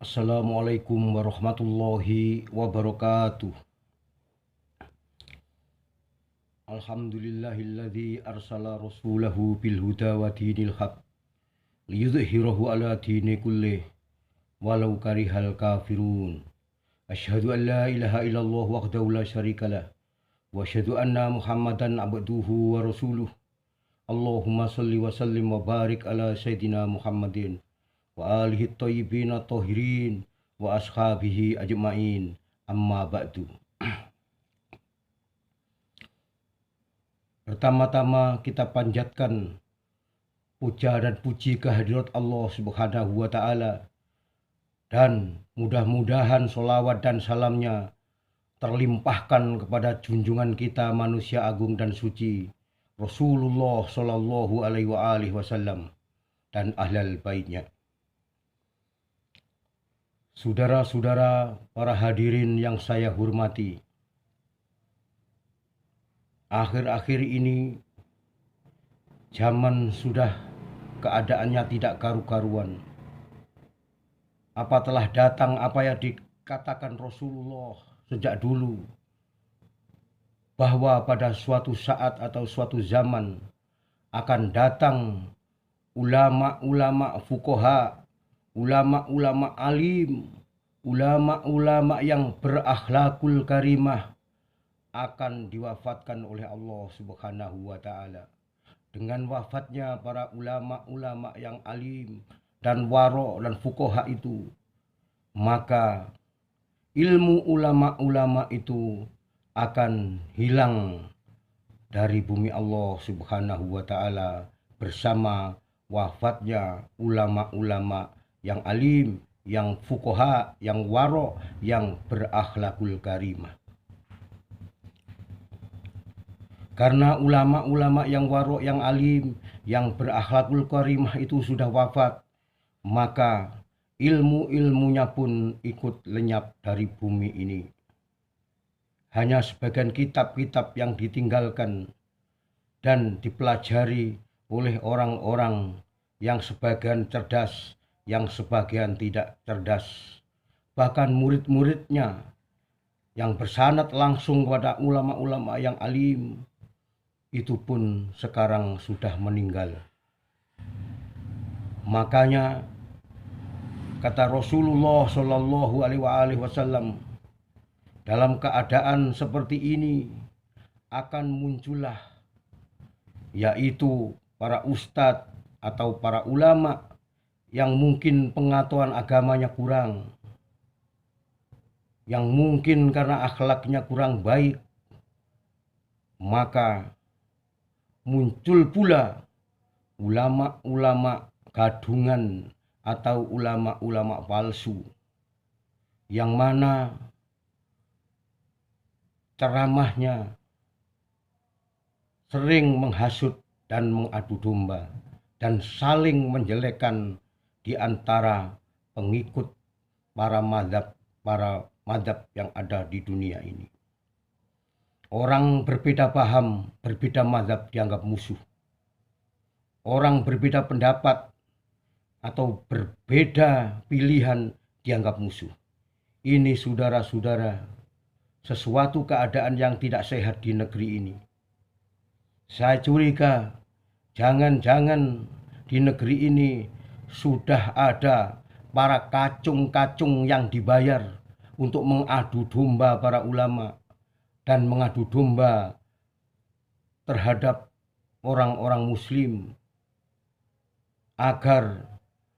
Assalamualaikum warahmatullahi wabarakatuh. Alhamdulillahilladzi arsala rasulahu bil huda wa dinil haq liyudhhirahu ala dini kullih walau karihal kafirun. Asyhadu an la ilaha illallah wahdahu la syarikalah wa asyhadu anna Muhammadan abduhu wa rasuluh. Allahumma salli wa sallim wa barik ala sayyidina Muhammadin wa alihi thayyibin tahirin wa ashabihi ajma'in, amma ba'du. Pertama-tama kita panjatkan puja dan puji kehadirat Allah Subhanahu wa Ta'ala, dan mudah-mudahan sholawat dan salamnya terlimpahkan kepada junjungan kita manusia agung dan suci Rasulullah Shallallahu Alaihi Wasallam dan ahlal baitnya. Saudara-saudara, para hadirin yang saya hormati, akhir-akhir ini zaman sudah keadaannya tidak karu-karuan. Apa telah datang apa yang dikatakan Rasulullah sejak dulu, bahwa pada suatu saat atau suatu zaman akan datang ulama-ulama fuqaha, ulama-ulama alim, ulama-ulama yang berakhlakul karimah akan diwafatkan oleh Allah Subhanahu wa Ta'ala. Dengan wafatnya para ulama-ulama yang alim dan waro dan fuqaha itu, maka ilmu ulama-ulama itu akan hilang dari bumi Allah Subhanahu wa Ta'ala bersama wafatnya ulama-ulama yang alim, yang fuqaha, yang waro, yang berakhlakul karimah. Karena ulama-ulama yang waro, yang alim, yang berakhlakul karimah itu sudah wafat, maka ilmu-ilmunya pun ikut lenyap dari bumi ini. Hanya sebagian kitab-kitab yang ditinggalkan dan dipelajari oleh orang-orang yang sebagian cerdas, yang sebagian tidak cerdas. Bahkan murid-muridnya yang bersanad langsung kepada ulama-ulama yang alim itu pun sekarang sudah meninggal. Makanya kata Rasulullah Shallallahu Alaihi Wasallam, dalam keadaan seperti ini akan muncullah yaitu para ustadz atau para ulama yang mungkin pengetahuan agamanya kurang, yang mungkin karena akhlaknya kurang baik, maka muncul pula ulama-ulama gadungan atau ulama-ulama palsu, yang mana ceramahnya sering menghasut dan mengadu domba dan saling menjelekkan di antara pengikut para mazhab yang ada di dunia ini. Orang berbeda paham, berbeda mazhab dianggap musuh. Orang berbeda pendapat atau berbeda pilihan dianggap musuh. Ini saudara-saudara, sesuatu keadaan yang tidak sehat di negeri ini. Saya curiga jangan-jangan di negeri ini sudah ada para kacung-kacung yang dibayar untuk mengadu domba para ulama dan mengadu domba terhadap orang-orang muslim, agar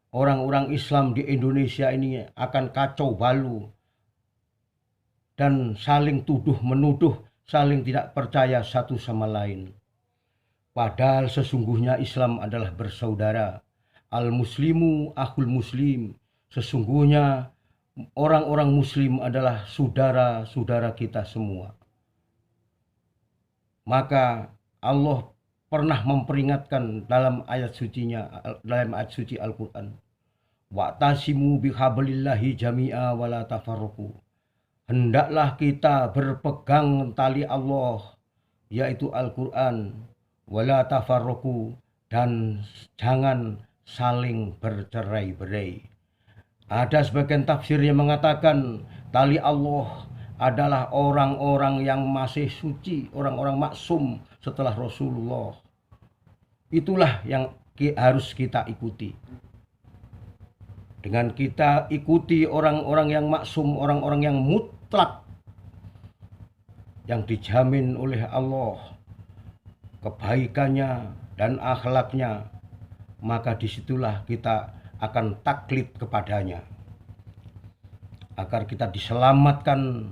orang-orang Islam di Indonesia ini akan kacau balau dan saling tuduh menuduh, saling tidak percaya satu sama lain. Padahal sesungguhnya Islam adalah bersaudara. Al-muslimu akhul muslim. Sesungguhnya orang-orang muslim adalah saudara-saudara kita semua. Maka Allah pernah memperingatkan dalam ayat suci Al-Quran, wa'tasimu bihablillahi jami'a wala tafarruqu. Hendaklah kita berpegang tali Allah, yaitu Al-Quran, wala tafarruqu, dan jangan saling bercerai-berai. Ada sebagian tafsir yang mengatakan tali Allah adalah orang-orang yang masih suci, orang-orang maksum setelah Rasulullah. Itulah yang harus kita ikuti. Dengan kita ikuti orang-orang yang maksum, orang-orang yang mutlak, yang dijamin oleh Allah kebaikannya dan akhlaknya, maka disitulah kita akan taklid kepadanya, agar kita diselamatkan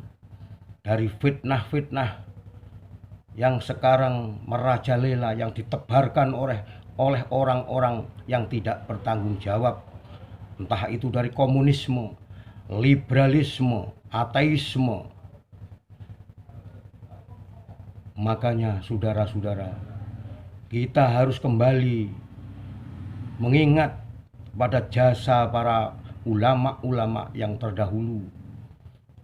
dari fitnah-fitnah yang sekarang merajalela, yang ditebarkan oleh orang-orang yang tidak bertanggung jawab, entah itu dari komunisme, liberalisme, ateisme. Makanya saudara-saudara, kita harus kembali mengingat pada jasa para ulama-ulama yang terdahulu,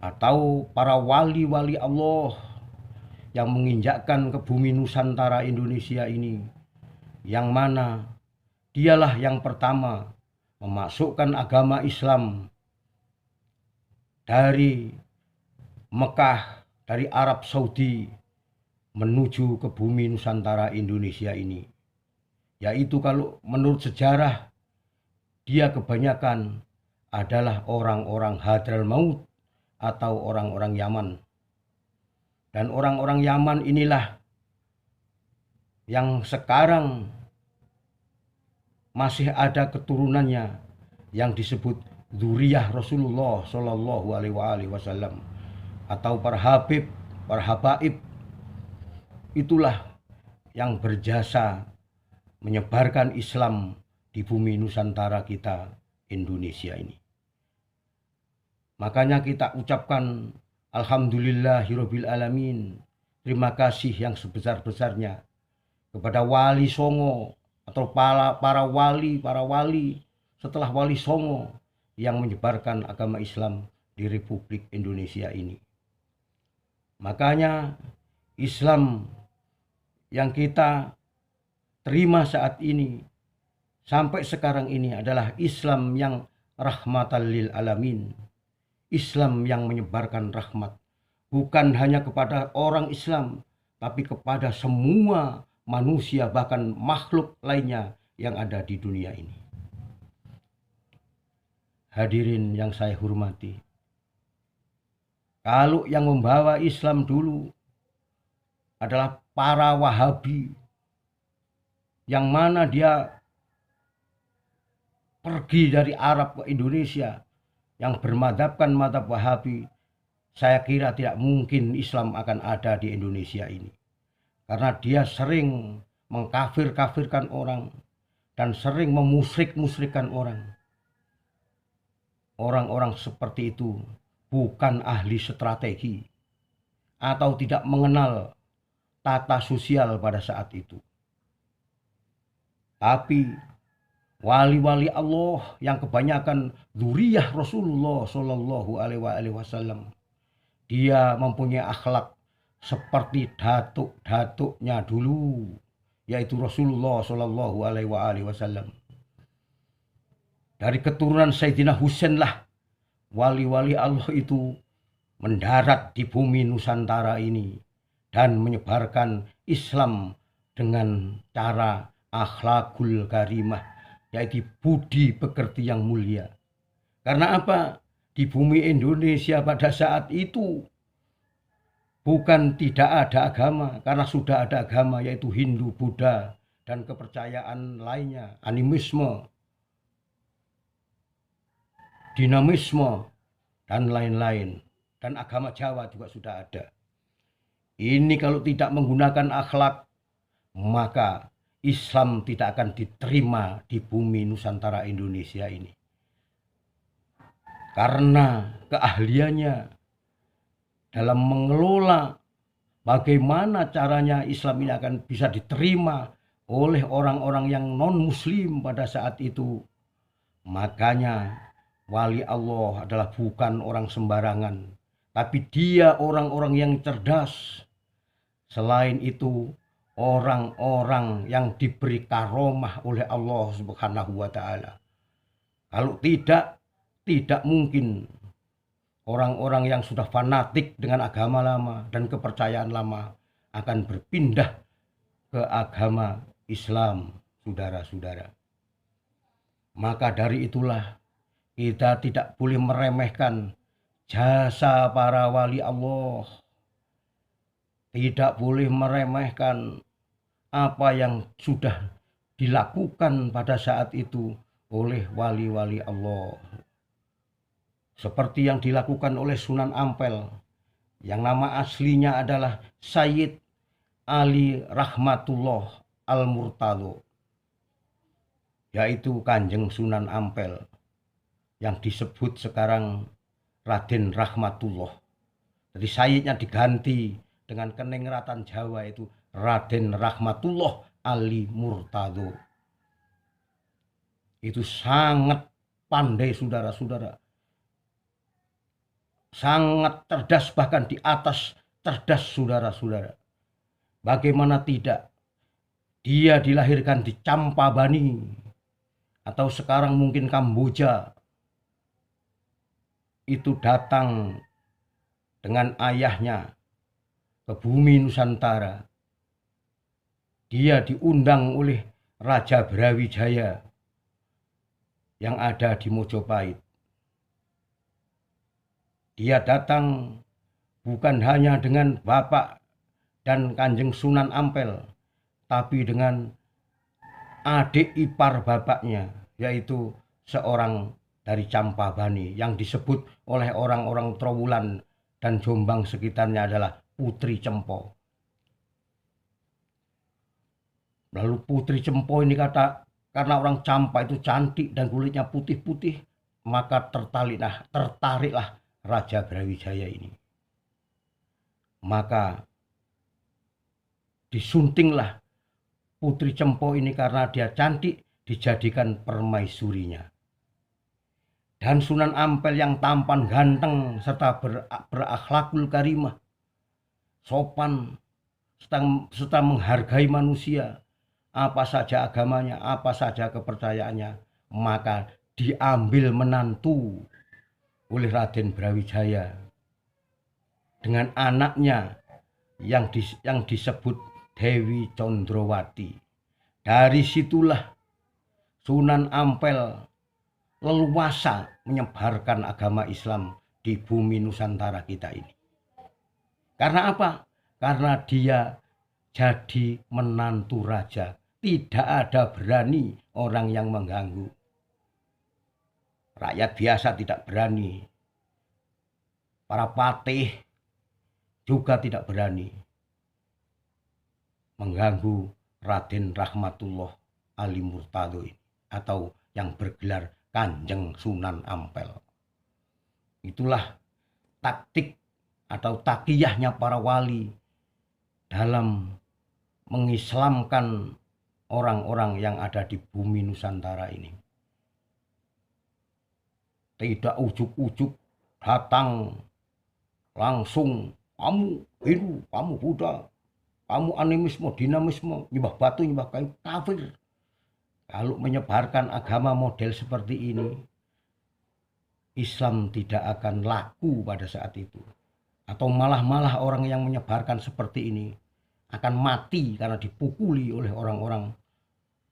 atau para wali-wali Allah yang menginjakkan ke bumi Nusantara Indonesia ini, yang mana dialah yang pertama memasukkan agama Islam dari Mekah, dari Arab Saudi menuju ke bumi Nusantara Indonesia ini. Yaitu kalau menurut sejarah, dia kebanyakan adalah orang-orang Hadramaut atau orang-orang Yaman. Dan orang-orang Yaman inilah yang sekarang masih ada keturunannya yang disebut dzurriyyah Rasulullah Shallallahu Alaihi Wasallam, atau para habib, para habaib. Itulah yang berjasa menyebarkan Islam di bumi Nusantara kita Indonesia ini. Makanya kita ucapkan alhamdulillahirabbil alamin, terima kasih yang sebesar-besarnya kepada Wali Songo atau para wali setelah Wali Songo yang menyebarkan agama Islam di Republik Indonesia ini. Makanya Islam yang kita terima saat ini sampai sekarang ini adalah Islam yang rahmatan lil alamin. Islam yang menyebarkan rahmat bukan hanya kepada orang Islam, tapi kepada semua manusia, bahkan makhluk lainnya yang ada di dunia ini. Hadirin yang saya hormati, kalau yang membawa Islam dulu adalah para Wahabi, yang mana dia pergi dari Arab ke Indonesia, yang bermadhabkan madhab Wahabi, saya kira tidak mungkin Islam akan ada di Indonesia ini. Karena dia sering mengkafir-kafirkan orang dan sering memusyrik-musyrikkan orang. Orang-orang seperti itu bukan ahli strategi atau tidak mengenal tata sosial pada saat itu. Tapi wali-wali Allah yang kebanyakan dzurriyyah Rasulullah Shallallahu Alaihi Wasallam, dia mempunyai akhlak seperti datuk-datuknya dulu, yaitu Rasulullah Shallallahu Alaihi Wasallam. Dari keturunan Sayyidina Husain lah wali-wali Allah itu mendarat di bumi Nusantara ini dan menyebarkan Islam dengan cara akhlakul karimah, yaitu budi pekerti yang mulia. Karena apa? Di bumi Indonesia pada saat itu bukan tidak ada agama, karena sudah ada agama, yaitu Hindu, Buddha, dan kepercayaan lainnya, animisme, dinamisme, dan lain-lain. Dan agama Jawa juga sudah ada. Ini kalau tidak menggunakan akhlak, maka Islam tidak akan diterima di bumi Nusantara Indonesia ini. Karena keahliannya dalam mengelola bagaimana caranya Islam ini akan bisa diterima oleh orang-orang yang non-muslim pada saat itu. Makanya wali Allah adalah bukan orang sembarangan, tapi dia orang-orang yang cerdas. Selain itu, orang-orang yang diberi karomah oleh Allah Subhanahu wa Ta'ala. Kalau tidak mungkin orang-orang yang sudah fanatik dengan agama lama dan kepercayaan lama akan berpindah ke agama Islam, saudara-saudara. Maka dari itulah kita tidak boleh meremehkan jasa para wali Allah. Tidak boleh meremehkan apa yang sudah dilakukan pada saat itu oleh wali-wali Allah. Seperti yang dilakukan oleh Sunan Ampel, yang nama aslinya adalah Sayyid Ali Rahmatullah Al-Murtado, yaitu Kanjeng Sunan Ampel, yang disebut sekarang Raden Rahmatullah. Jadi Sayyidnya diganti dengan keningratan Jawa itu Raden Rahmatullah Ali Murtado. Itu sangat pandai, saudara-saudara. Sangat cerdas, bahkan di atas cerdas, saudara-saudara. Bagaimana tidak? Dia dilahirkan di Campabani atau sekarang mungkin Kamboja. Itu datang dengan ayahnya ke bumi Nusantara. Dia diundang oleh Raja Brawijaya yang ada di Mojopahit. Dia datang bukan hanya dengan bapak dan Kanjeng Sunan Ampel, tapi dengan adik ipar bapaknya, yaitu seorang dari Campabani yang disebut oleh orang-orang Trowulan dan Jombang sekitarnya adalah Putri Cempo. Lalu Putri Cempo ini karena orang Campa itu cantik dan kulitnya putih-putih, maka tertariklah Raja Brawijaya ini. Maka disuntinglah Putri Cempo ini karena dia cantik, dijadikan permaisurinya. Dan Sunan Ampel yang tampan, ganteng, serta berakhlakul karimah, sopan, serta menghargai manusia, apa saja agamanya, apa saja kepercayaannya, maka diambil menantu oleh Raden Brawijaya dengan anaknya yang disebut Dewi Condrowati. Dari situlah Sunan Ampel leluasa menyebarkan agama Islam di bumi Nusantara kita ini. Karena apa? Karena dia jadi menantu raja. Tidak ada berani orang yang mengganggu. Rakyat biasa tidak berani. Para patih juga tidak berani mengganggu Raden Rahmatullah Ali Murtado ini, atau yang bergelar Kanjeng Sunan Ampel. Itulah taktik atau takiyahnya para wali dalam mengislamkan orang-orang yang ada di bumi Nusantara ini. Tidak ujuk-ujuk datang langsung, kamu Hindu, kamu Buddha, kamu animisme, dinamisme, nyembah batu, nyembah kayu, kafir. Kalau menyebarkan agama model seperti ini, Islam tidak akan laku pada saat itu. Atau malah orang yang menyebarkan seperti ini akan mati karena dipukuli oleh orang-orang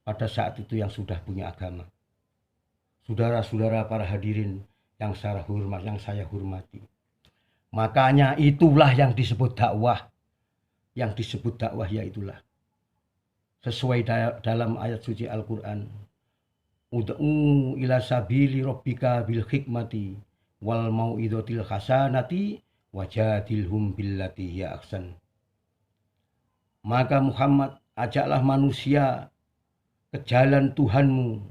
pada saat itu yang sudah punya agama. Saudara-saudara para hadirin yang saya hormati. Makanya itulah yang disebut dakwah. Yang disebut dakwah yaitulah sesuai dalam ayat suci Al-Quran. Ud'u ila sabili rabbika bil hikmati wal mau'izatil hasanati wajadilhum billati hiya ahsan. Maka Muhammad, ajaklah manusia ke jalan Tuhanmu.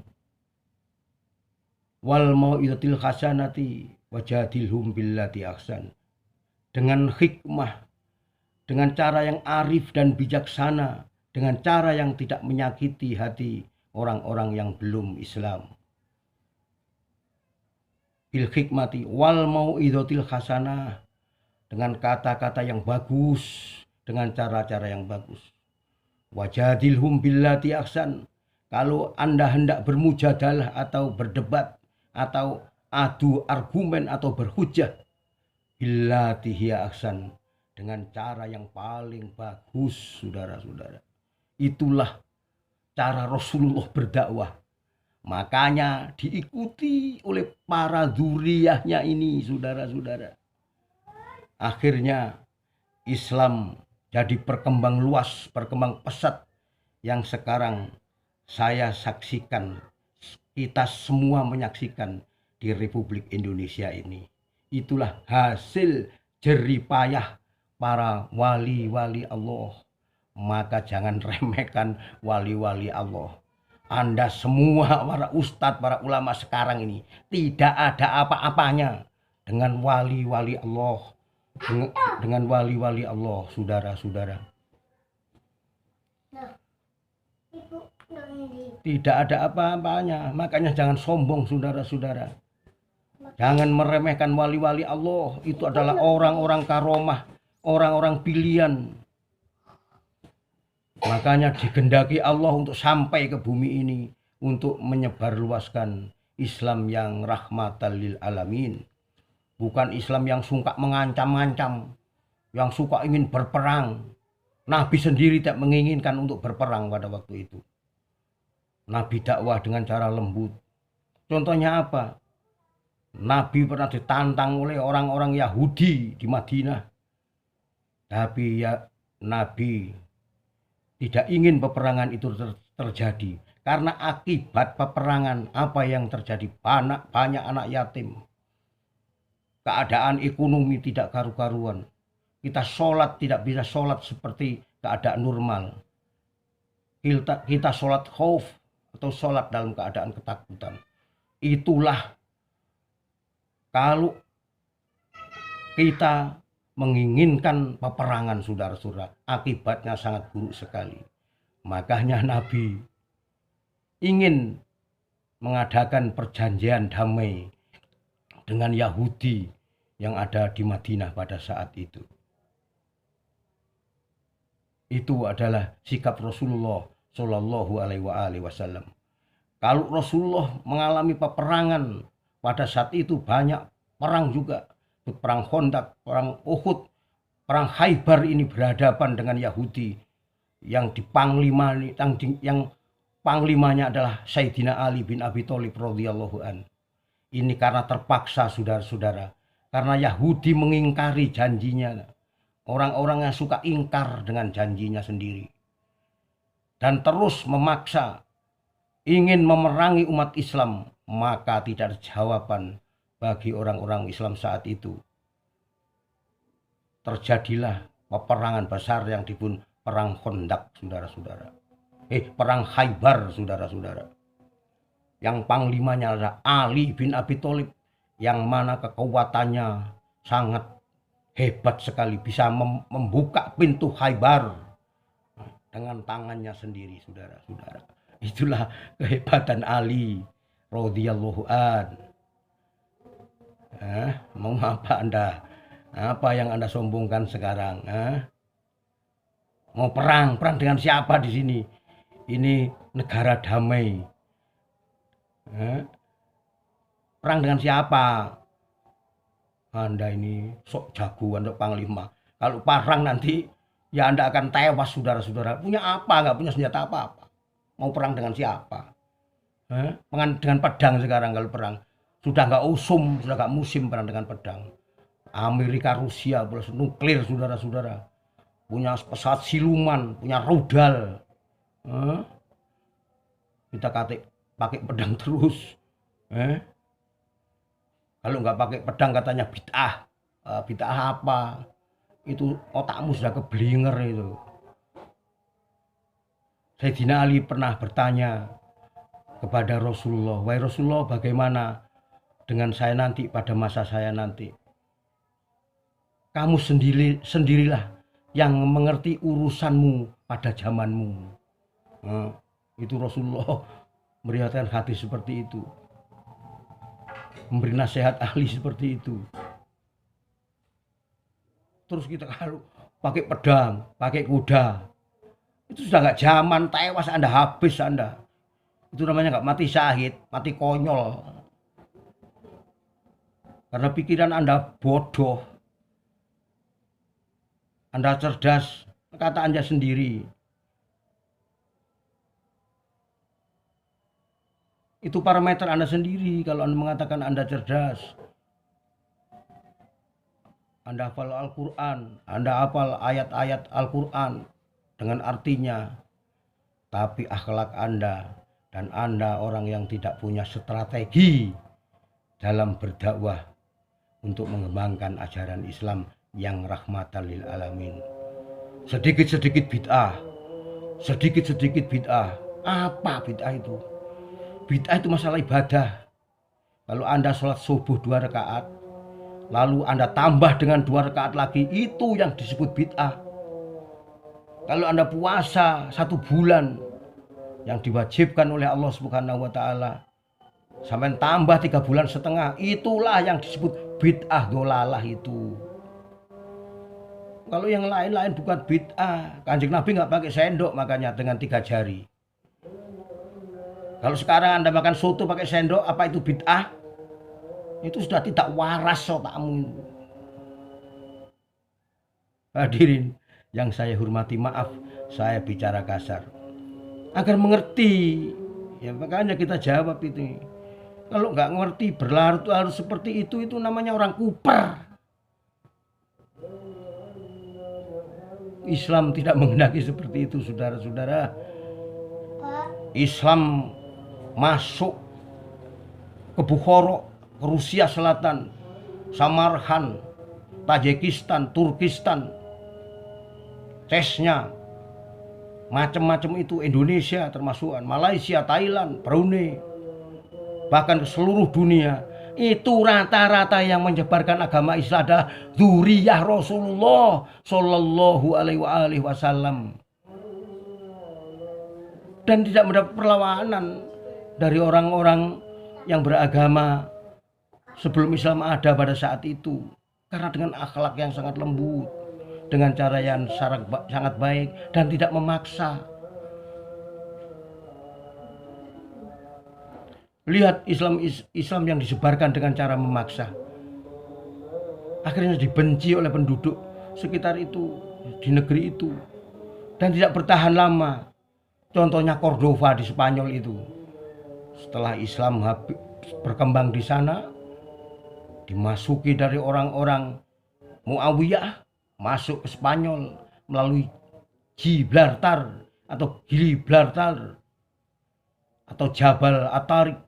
Wal mau'izatil hasanati wajadilhum billati ahsan. Dengan hikmah, dengan cara yang arif dan bijaksana, dengan cara yang tidak menyakiti hati orang-orang yang belum Islam. Bil hikmati wal mau'izatil hasanah, dengan kata-kata yang bagus, dengan cara-cara yang bagus. Wajadilhum billati ahsan. Kalau Anda hendak bermujadalah atau berdebat atau adu argumen atau berhujah billati hiya ahsan, dengan cara yang paling bagus, saudara-saudara. Itulah cara Rasulullah berdakwah. Makanya diikuti oleh para dzurriyyahnya ini, saudara-saudara. Akhirnya Islam jadi berkembang luas, berkembang pesat yang sekarang saya saksikan, kita semua menyaksikan di Republik Indonesia ini. Itulah hasil jeripayah para wali-wali Allah. Maka jangan remehkan wali-wali Allah. Anda semua para ustadz, para ulama sekarang ini tidak ada apa-apanya dengan wali-wali Allah. Dengan wali-wali Allah, saudara-saudara. Tidak ada apa-apanya. Makanya jangan sombong, saudara-saudara. Jangan meremehkan wali-wali Allah. Itu adalah orang-orang karomah, orang-orang pilihan. Makanya digendaki Allah untuk sampai ke bumi ini, untuk menyebarluaskan Islam yang rahmatan lil alamin. Bukan Islam yang suka mengancam-ancam, yang suka ingin berperang. Nabi sendiri tidak menginginkan untuk berperang pada waktu itu. Nabi dakwah dengan cara lembut. Contohnya apa? Nabi pernah ditantang oleh orang-orang Yahudi di Madinah. Tapi ya Nabi tidak ingin peperangan itu terjadi. Karena akibat peperangan apa yang terjadi? Banyak anak yatim. Keadaan ekonomi tidak karu-karuan. Kita sholat tidak bisa sholat seperti keadaan normal. Kita sholat khauf atau sholat dalam keadaan ketakutan. Itulah kalau kita menginginkan peperangan, saudara-saudara, akibatnya sangat buruk sekali. Makanya Nabi ingin mengadakan perjanjian damai dengan Yahudi yang ada di Madinah pada saat itu. Itu adalah sikap Rasulullah Shallallahu Alaihi Wasallam. Kalau Rasulullah mengalami peperangan pada saat itu, banyak perang juga, perang Khandaq, perang Uhud, perang Khaybar ini berhadapan dengan Yahudi yang panglimanya adalah Sayyidina Ali bin Abi Thalib radhiyallahu an. Ini karena terpaksa, saudara-saudara. Karena Yahudi mengingkari janjinya. Orang-orang yang suka ingkar dengan janjinya sendiri. Dan terus memaksa ingin memerangi umat Islam. Maka tidak ada jawaban bagi orang-orang Islam saat itu. Terjadilah peperangan besar yang disebut perang Khandaq, saudara-saudara. Perang Khaybar, saudara-saudara. Yang panglimanya adalah Ali bin Abi Thalib. Yang mana kekuatannya sangat hebat sekali, bisa membuka pintu Khaybar dengan tangannya sendiri, saudara-saudara. Itulah kehebatan Ali radhiyallahu an. Mau apa Anda? Apa yang Anda sombongkan sekarang? Mau perang dengan siapa di sini? Ini negara damai. Perang dengan siapa? Anda ini sok jagoan untuk panglima. Kalau perang nanti ya Anda akan tewas, saudara-saudara. Punya apa? Nggak punya senjata apa-apa. Mau perang dengan siapa? Dengan pedang sekarang kalau perang. Sudah nggak sudah nggak musim perang dengan pedang. Amerika, Rusia, nuklir, saudara-saudara. Punya pesawat siluman, punya rudal. Kita pakai pedang terus. Kalau nggak pakai pedang katanya bid'ah. Bid'ah apa? Itu otakmu sudah keblinger itu. Sayyidina Ali pernah bertanya kepada Rasulullah, wahai Rasulullah, bagaimana dengan saya nanti pada masa saya nanti? Kamu sendirilah yang mengerti urusanmu pada zamanmu. Itu Rasulullah meriwayatkan hadis seperti itu. Memberi nasihat ahli seperti itu. Terus kita kalau pakai pedang, pakai kuda, itu sudah nggak zaman, tewas Anda, habis Anda. Itu namanya nggak mati syahid, mati konyol. Karena pikiran Anda bodoh, Anda cerdas, kata Anda sendiri. Itu parameter Anda sendiri kalau Anda mengatakan Anda cerdas. Anda hafal Al-Quran, Anda hafal ayat-ayat Al-Quran dengan artinya. Tapi akhlak Anda dan Anda orang yang tidak punya strategi dalam berdakwah untuk mengembangkan ajaran Islam yang rahmatan lil alamin. Sedikit-sedikit bid'ah. Sedikit-sedikit bid'ah. Apa bid'ah itu? Bid'ah itu masalah ibadah. Kalau Anda sholat subuh 2 rakaat, lalu Anda tambah dengan 2 rakaat lagi, itu yang disebut bid'ah. Kalau Anda puasa 1 bulan yang diwajibkan oleh Allah Subhanahu wa taala, sampai tambah 3 bulan setengah, itulah yang disebut bid'ah dolalah itu. Kalau yang lain-lain bukan bid'ah. Kanjeng Nabi nggak pakai sendok makanya dengan 3 jari. Kalau sekarang Anda makan soto pakai sendok, apa itu bid'ah? Itu sudah tidak waras otakmu. Hadirin yang saya hormati, maaf saya bicara kasar. Agar mengerti, ya makanya kita jawab itu. Kalau nggak ngerti berlarut-larut seperti itu namanya orang kuper. Islam tidak menghendaki seperti itu, saudara-saudara. Islam masuk ke Bukhara, ke Rusia Selatan, Samarkand, Tajikistan, Turkistan, Chechnya, macam-macam itu, Indonesia termasuk, Malaysia, Thailand, Brunei, bahkan ke seluruh dunia. Itu rata-rata yang menyebarkan agama Islam adalah dzurriyyah Rasulullah Shallallahu Alaihi Wasallam, dan tidak mendapat perlawanan dari orang-orang yang beragama sebelum Islam ada pada saat itu, karena dengan akhlak yang sangat lembut, dengan cara yang sangat baik dan tidak memaksa. Lihat Islam yang disebarkan dengan cara memaksa, akhirnya dibenci oleh penduduk sekitar itu, di negeri itu, dan tidak bertahan lama. Contohnya Cordova di Spanyol itu. Setelah Islam berkembang di sana, dimasuki dari orang-orang Muawiyah, masuk ke Spanyol melalui Gibraltar atau Gibraltar atau Jabal At-Tariq,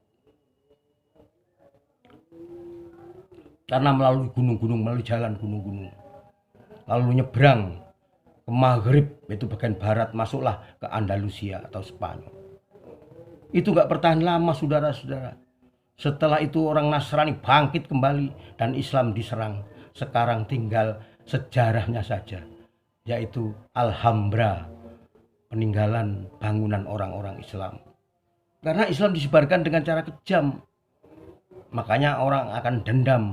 karena melalui gunung-gunung, melalui jalan gunung-gunung, lalu nyebrang ke Maghrib, itu bagian barat, masuklah ke Andalusia atau Spanyol. Itu gak bertahan lama, saudara-saudara. Setelah itu orang Nasrani bangkit kembali dan Islam diserang. Sekarang tinggal sejarahnya saja, yaitu Alhambra, peninggalan bangunan orang-orang Islam. Karena Islam disebarkan dengan cara kejam, makanya orang akan dendam.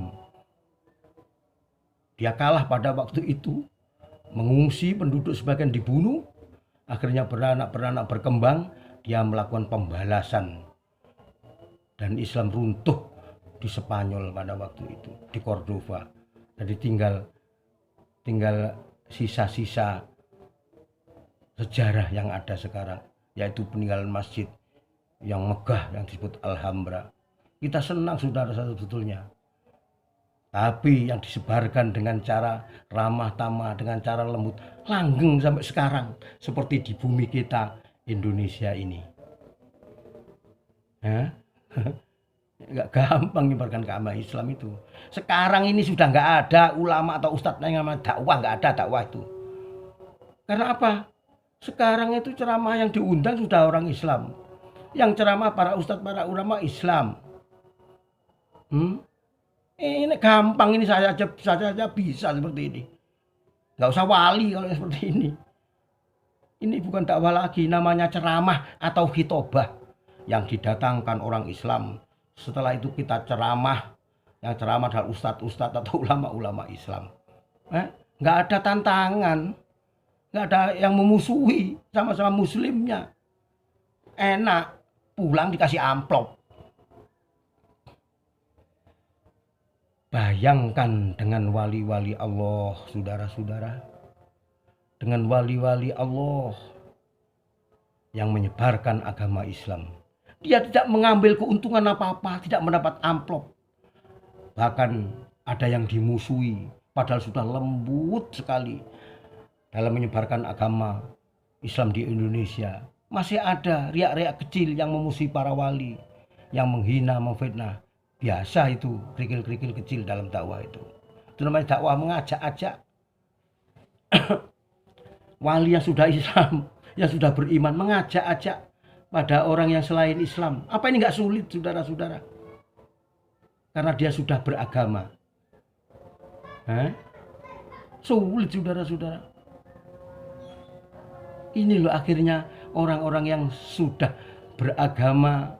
Dia kalah pada waktu itu, mengungsi, penduduk sebagian dibunuh, akhirnya beranak berkembang, dia melakukan pembalasan, dan Islam runtuh di Spanyol pada waktu itu, di Cordova. Jadi tinggal sisa-sisa sejarah yang ada sekarang, yaitu peninggalan masjid yang megah yang disebut Alhambra. Kita senang, saudara, sebetulnya. Tapi yang disebarkan dengan cara ramah tamah, dengan cara lembut, langgeng sampai sekarang, seperti di bumi kita Indonesia ini. Nggak gampang menyebarkan agama Islam itu. Sekarang ini sudah nggak ada ulama atau ustadz yang namanya dakwah, nggak ada dakwah itu. Karena apa? Sekarang itu ceramah yang diundang sudah orang Islam, yang ceramah para ustadz, para ulama Islam. Ini gampang, ini saya saja bisa seperti ini. Nggak usah wali kalau seperti ini. Ini bukan dakwah lagi, namanya ceramah atau khitobah yang didatangkan orang Islam. Setelah itu kita ceramah, yang ceramah adalah ustadz-ustadz atau ulama-ulama Islam. Nggak ada tantangan, nggak ada yang memusuhi, sama-sama muslimnya. Enak, pulang dikasih amplop. Bayangkan dengan wali-wali Allah, saudara-saudara. Dengan wali-wali Allah yang menyebarkan agama Islam. Dia tidak mengambil keuntungan apa-apa, tidak mendapat amplop. Bahkan ada yang dimusuhi, padahal sudah lembut sekali dalam menyebarkan agama Islam di Indonesia. Masih ada riak-riak kecil yang memusuhi para wali, yang menghina, memfitnah. Biasa itu, kerikil-kerikil kecil dalam dakwah itu. Itu namanya dakwah mengajak-ajak wali yang sudah Islam, yang sudah beriman, mengajak-ajak pada orang yang selain Islam. Apa ini nggak sulit, saudara-saudara? Karena dia sudah beragama. Sulit, saudara-saudara. Ini loh akhirnya orang-orang yang sudah beragama,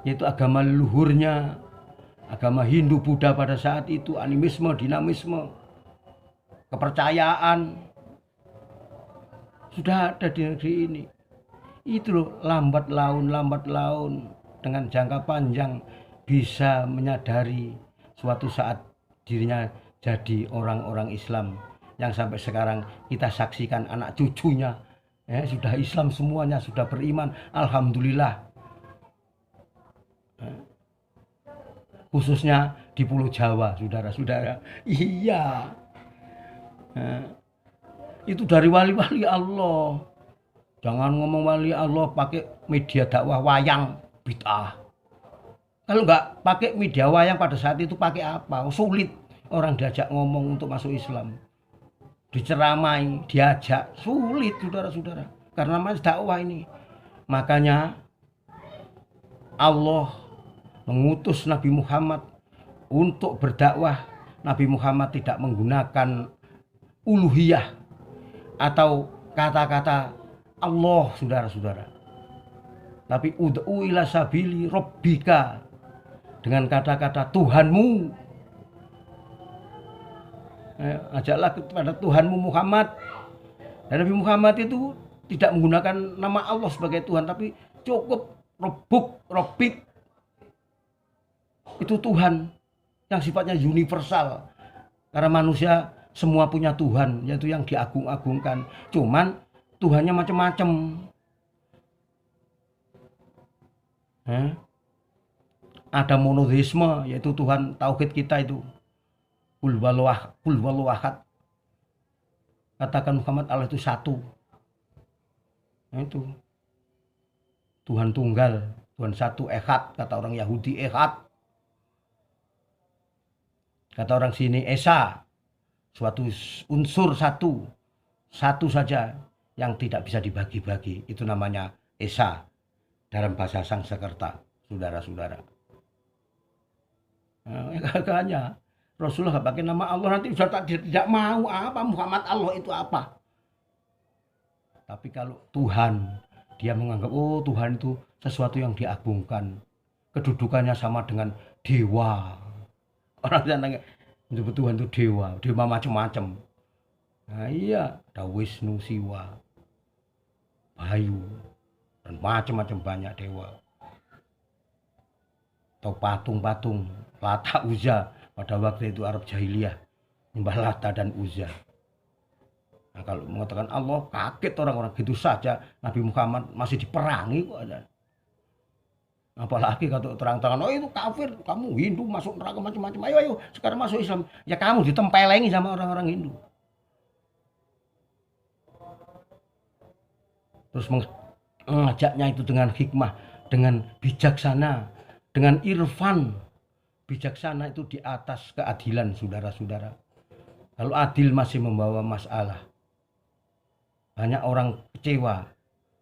yaitu agama leluhurnya, agama Hindu, Buddha pada saat itu, animisme, dinamisme, kepercayaan, sudah ada di negeri ini. Itu loh, lambat laun dengan jangka panjang bisa menyadari suatu saat dirinya jadi orang-orang Islam yang sampai sekarang kita saksikan anak cucunya sudah Islam semuanya, sudah beriman, alhamdulillah. Khususnya di Pulau Jawa, saudara-saudara. Iya. Itu dari wali-wali Allah. Jangan ngomong wali Allah pakai media dakwah wayang, bid'ah. Kalau nggak pakai media wayang pada saat itu pakai apa? Sulit orang diajak ngomong untuk masuk Islam. Diceramai, diajak, sulit, saudara-saudara. Karena masih dakwah ini. Makanya Allah mengutus Nabi Muhammad untuk berdakwah. Nabi Muhammad tidak menggunakan uluhiyah atau kata-kata Allah, saudara-saudara. Tapi ud'u ila sabili rabbika, dengan kata-kata Tuhanmu. Ajaklah kepada Tuhanmu Muhammad. Dan Nabi Muhammad itu tidak menggunakan nama Allah sebagai Tuhan, tapi cukup Rabbik. Itu Tuhan yang sifatnya universal. Karena manusia semua punya Tuhan, yaitu yang diagung-agungkan. Cuman Tuhannya macam-macam. Ada monoteisme, yaitu Tuhan tauhid kita itu. Qul wallahu ahad. Katakan Muhammad, Allah itu satu. Itu Tuhan tunggal, Tuhan satu, ehad. Kata orang Yahudi ehad. Kata orang sini esa. Suatu unsur satu saja yang tidak bisa dibagi-bagi. Itu namanya esa dalam bahasa Sanskerta, saudara-saudara. Makanya Rasulullah pakai nama Allah, nanti sudah tidak mau apa Muhammad Allah itu apa. Tapi kalau Tuhan, dia menganggap Tuhan itu sesuatu yang diagungkan, kedudukannya sama dengan dewa. Orang yang menyebut Tuhan itu dewa macam-macam. Nah iya, ada Wisnu, Siwa, Bayu, dan macam-macam banyak dewa. Atau patung-patung, Lata, Uzza. Pada waktu itu Arab Jahiliyah nyembah Lata dan Uzza. Nah, kalau mengatakan Allah, kaget orang-orang. Gitu saja Nabi Muhammad masih diperangi kok ada. Apalagi kalau terang-terangan, itu kafir, kamu Hindu masuk neraka macam-macam. Ayo sekarang masuk Islam. Ya kamu ditempelengi sama orang-orang Hindu. Terus mengajaknya itu dengan hikmah, dengan bijaksana, dengan irfan. Bijaksana itu di atas keadilan, saudara-saudara. Kalau adil masih membawa masalah, banyak orang kecewa,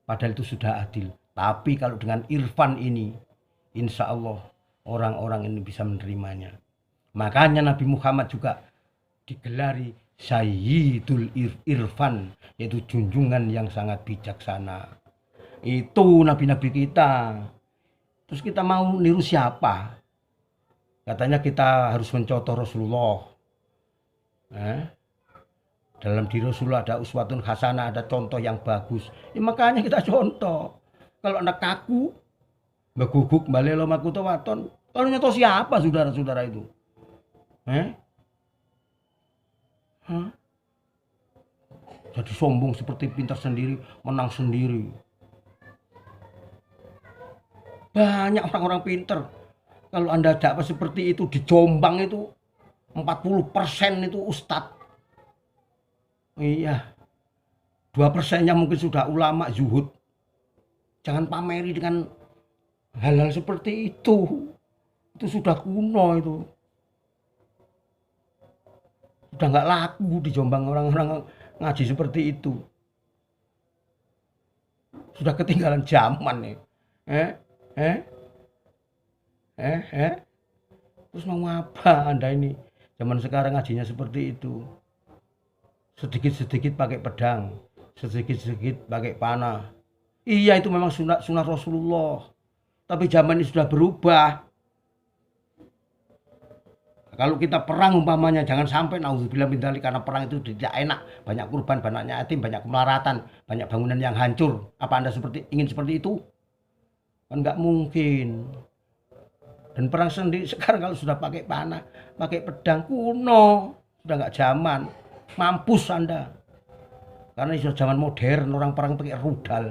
padahal itu sudah adil. Tapi kalau dengan irfan ini, insya Allah orang-orang ini bisa menerimanya. Makanya Nabi Muhammad juga digelari Sayyidul Irfan, yaitu junjungan yang sangat bijaksana. Itu nabi-nabi kita. Terus kita mau niru siapa? Katanya kita harus mencontoh Rasulullah. Dalam diri Rasulullah ada uswatun hasanah, ada contoh yang bagus. Ya, makanya kita contoh. Kalau anak kaku, beguguk balelo makuto waton. Kalau nyontoh siapa, saudara-saudara itu? Eh? Hah? Jadi sombong seperti pintar sendiri, menang sendiri. Banyak orang-orang pintar. Kalau Anda dakwah seperti itu di Jombang itu 40% itu ustadz. Iya, 2%-nya mungkin sudah ulama zuhud. Jangan pameri dengan hal-hal seperti itu. Itu sudah kuno itu. Sudah nggak laku di Jombang orang-orang ngaji seperti itu. Sudah ketinggalan zaman nih. Eh? Eh? Eh? Terus mau apa Anda ini? Zaman sekarang ngajinya seperti itu. Sedikit-sedikit pakai pedang, sedikit-sedikit pakai panah. Iya, itu memang sunat Rasulullah. Tapi zaman ini sudah berubah. Kalau kita perang umpamanya, jangan sampai naudzubillah min dzalik, karena perang itu tidak enak, banyak korban, banyak yatim, banyak kemelaratan, banyak bangunan yang hancur. Apa Anda ingin seperti itu? Kan nggak mungkin. Dan perang sendiri sekarang kalau sudah pakai panah, pakai pedang, kuno, sudah nggak zaman. Mampus Anda. Karena ini sudah zaman modern, orang perang pakai rudal.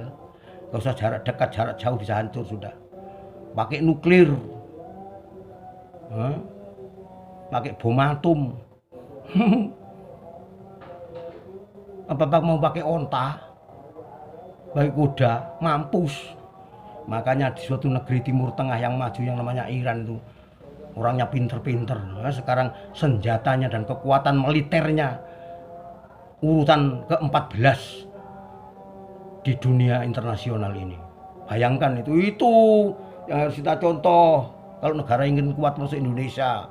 Gak usah jarak dekat, jarak jauh bisa hancur sudah. Pakai nuklir. Pakai bom atom. Apa mau pakai onta, pakai kuda, mampus. Makanya di suatu negeri Timur Tengah yang maju yang namanya Iran itu, orangnya pinter-pinter. Sekarang senjatanya dan kekuatan militernya urutan ke-14 di dunia internasional ini. Bayangkan itu yang harus kita contoh kalau negara ingin kuat masuk Indonesia.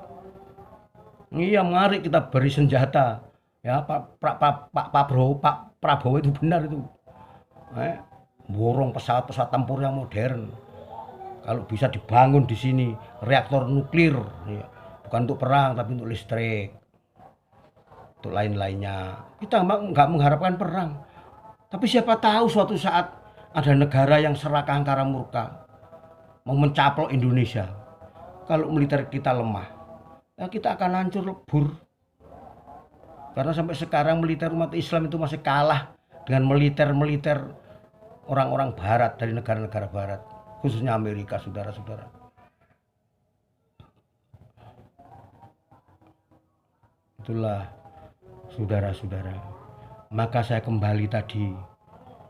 Iya, mari kita beri senjata. Ya, Pak Prabowo itu benar itu. Borong pesawat-pesawat tempur yang modern. Kalau bisa dibangun di sini reaktor nuklir, ya. Bukan untuk perang tapi untuk listrik, untuk lain-lainnya. Kita nggak mengharapkan perang. Tapi siapa tahu suatu saat ada negara yang serakah angkara murka mau mencaplok Indonesia. Kalau militer kita lemah, ya kita akan hancur lebur. Karena sampai sekarang militer umat Islam itu masih kalah dengan militer-militer orang-orang barat dari negara-negara barat, khususnya Amerika, saudara-saudara. Itulah saudara-saudara. Maka saya kembali tadi,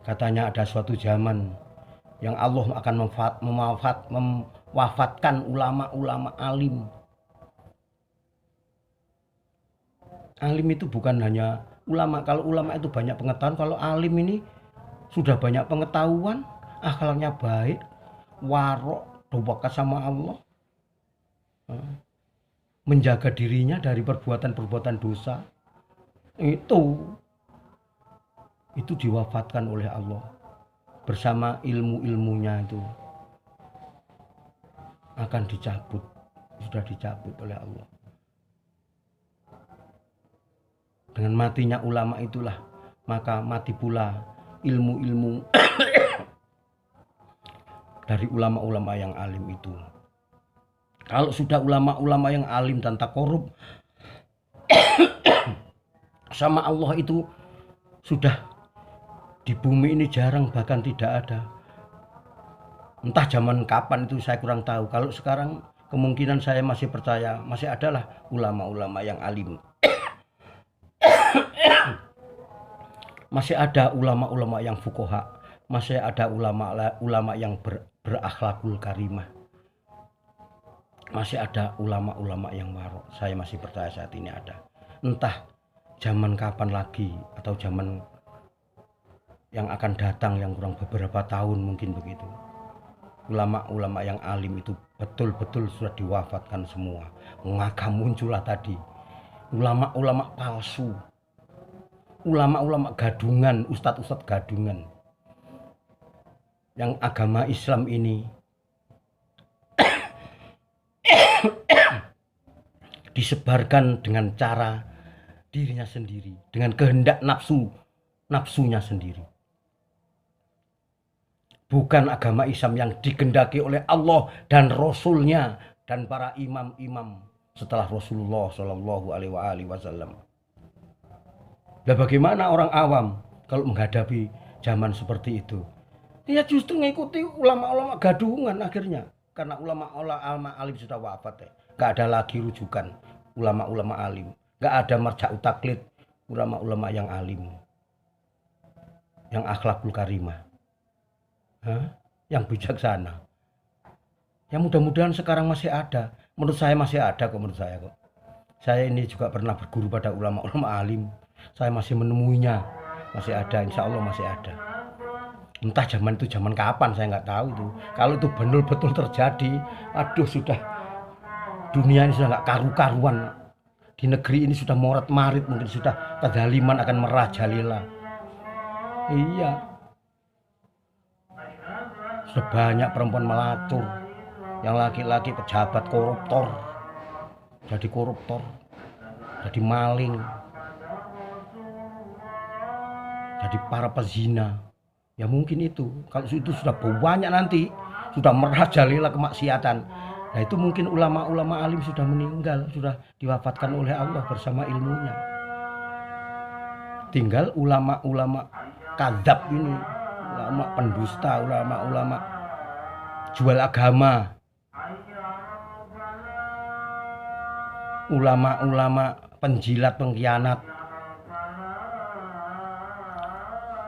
katanya ada suatu zaman yang Allah akan mewafatkan ulama-ulama alim. Alim itu bukan hanya ulama. Kalau ulama itu banyak pengetahuan, kalau alim ini sudah banyak pengetahuan, akhlaknya baik, warok, doakan sama Allah, menjaga dirinya dari perbuatan-perbuatan dosa. Itu diwafatkan oleh Allah bersama ilmu-ilmunya, itu akan dicabut, sudah dicabut oleh Allah. Dengan matinya ulama itulah maka mati pula ilmu-ilmu dari ulama-ulama yang alim itu. Kalau sudah ulama-ulama yang alim dan tak korup sama Allah itu sudah di bumi ini jarang, bahkan tidak ada. Entah zaman kapan itu saya kurang tahu. Kalau sekarang kemungkinan saya masih percaya masih adalah ulama-ulama yang alim. Masih ada ulama-ulama yang fuqaha, masih ada ulama-ulama yang berakhlakul karimah. Masih ada ulama-ulama yang warok. Saya masih percaya saat ini ada. Entah zaman kapan lagi atau zaman yang akan datang yang kurang beberapa tahun mungkin begitu. Ulama-ulama yang alim itu betul-betul sudah diwafatkan semua. Maka muncullah tadi ulama-ulama palsu, ulama-ulama gadungan, ustadz-ustadz gadungan. Yang agama Islam ini disebarkan dengan cara dirinya sendiri, dengan kehendak nafsunya sendiri. Bukan agama Islam yang dikehendaki oleh Allah dan Rasulnya dan para imam-imam setelah Rasulullah Shallallahu Alaihi Wasallam. Nah, bagaimana orang awam kalau menghadapi zaman seperti itu? Ya justru mengikuti ulama-ulama gadungan akhirnya. Karena ulama-ulama alim sudah wafat ya. Gak ada lagi rujukan ulama-ulama alim. Gak ada marja'ut taklid ulama-ulama yang alim. Yang akhlakul karimah. Yang bijaksana. Ya mudah-mudahan sekarang masih ada. Menurut saya masih ada kok, menurut saya kok. Saya ini juga pernah berguru pada ulama-ulama alim. Saya masih menemuinya. Masih ada, insya Allah masih ada. Entah zaman itu zaman kapan saya nggak tahu itu. Kalau itu betul-betul terjadi, aduh sudah dunia ini sudah nggak karu-karuan. Di negeri ini sudah morat-marit, mungkin sudah kezaliman akan merajalela. Iya. Sudah banyak perempuan melacur. Yang laki-laki pejabat koruptor. Jadi koruptor. Jadi maling. Jadi para pezina. Ya mungkin itu. Kalau itu sudah banyak nanti. Sudah merajalela kemaksiatan. Nah itu mungkin ulama-ulama alim sudah meninggal. Sudah diwafatkan oleh Allah bersama ilmunya. Tinggal ulama-ulama kadzab ini. Ulama pendusta. Ulama-ulama jual agama. Ulama-ulama penjilat, pengkhianat.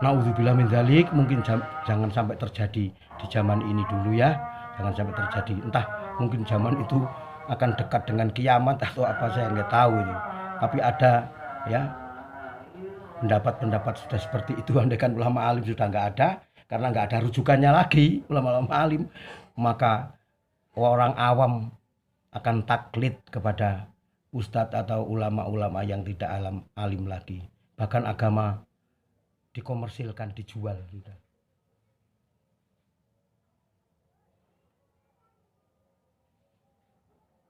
Naudzubillah min dzalik, mungkin jangan sampai terjadi di zaman ini dulu ya. Jangan sampai terjadi. Entah mungkin zaman itu akan dekat dengan kiamat atau apa, saya nggak tahu ini. Tapi ada ya pendapat-pendapat sudah seperti itu. Andai kan ulama alim sudah nggak ada, karena nggak ada rujukannya lagi ulama-ulama alim, maka orang awam akan taklid kepada ustadz atau ulama-ulama yang tidak alim lagi. Bahkan agama dikomersilkan, dijual sudah.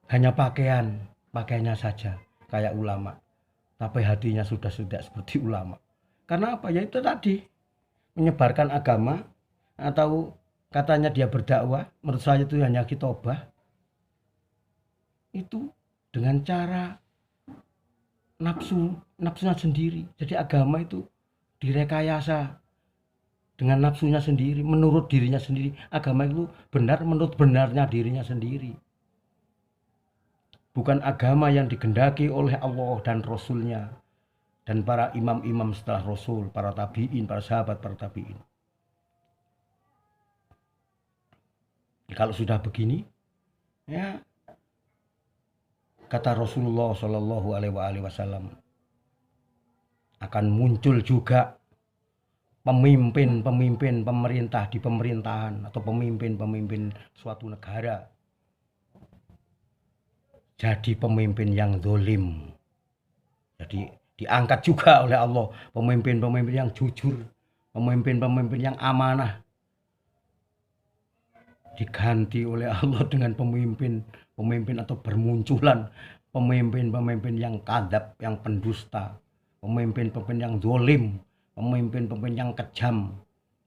Hanya pakaiannya saja kayak ulama, tapi hatinya sudah seperti ulama. Karena apa? Ya itu tadi, menyebarkan agama atau katanya dia berdakwah. Menurut saya itu hanya khitobah. Itu dengan cara nafsunya sendiri. Jadi agama itu direkayasa dengan nafsunya sendiri, menurut dirinya sendiri. Agama itu benar menurut benarnya dirinya sendiri. Bukan agama yang digendaki oleh Allah dan Rasulnya dan para imam-imam setelah Rasul, para tabi'in, para sahabat, para tabi'in. Kalau sudah begini, ya kata Rasulullah Shallallahu Alaihi Wasallam, akan muncul juga pemimpin pemerintah di pemerintahan atau pemimpin suatu negara jadi pemimpin yang zalim. Jadi diangkat juga oleh Allah pemimpin yang jujur, pemimpin yang amanah, diganti oleh Allah dengan pemimpin atau bermunculan pemimpin yang kadzab, yang pendusta, pemimpin yang zalim, pemimpin yang kejam,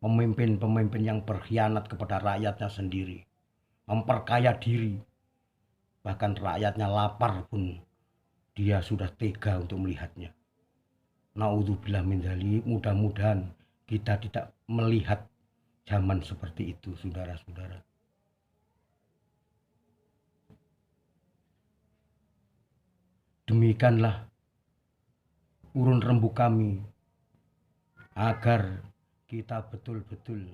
pemimpin yang berkhianat kepada rakyatnya sendiri, memperkaya diri. Bahkan rakyatnya lapar pun dia sudah tega untuk melihatnya. Naudzubillah min dzalik, mudah-mudahan kita tidak melihat zaman seperti itu, saudara-saudara. Demikianlah urun rembuk kami agar kita betul-betul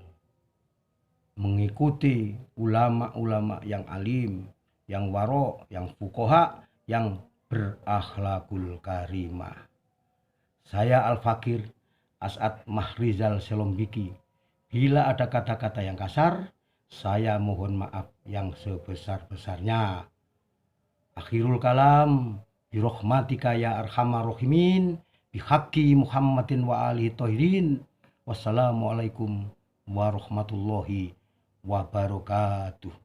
mengikuti ulama-ulama yang alim, yang waro, yang fuqaha, yang berakhlakul karimah. Saya Al-Fakir As'ad Mahrizal Selombiki. Bila ada kata-kata yang kasar, saya mohon maaf yang sebesar-besarnya. Akhirul kalam, birahmatika ya arhamar rahimin, bihaqqi Muhammadin wa alihi thahirin. Wassalamualaikum warahmatullahi wabarakatuh.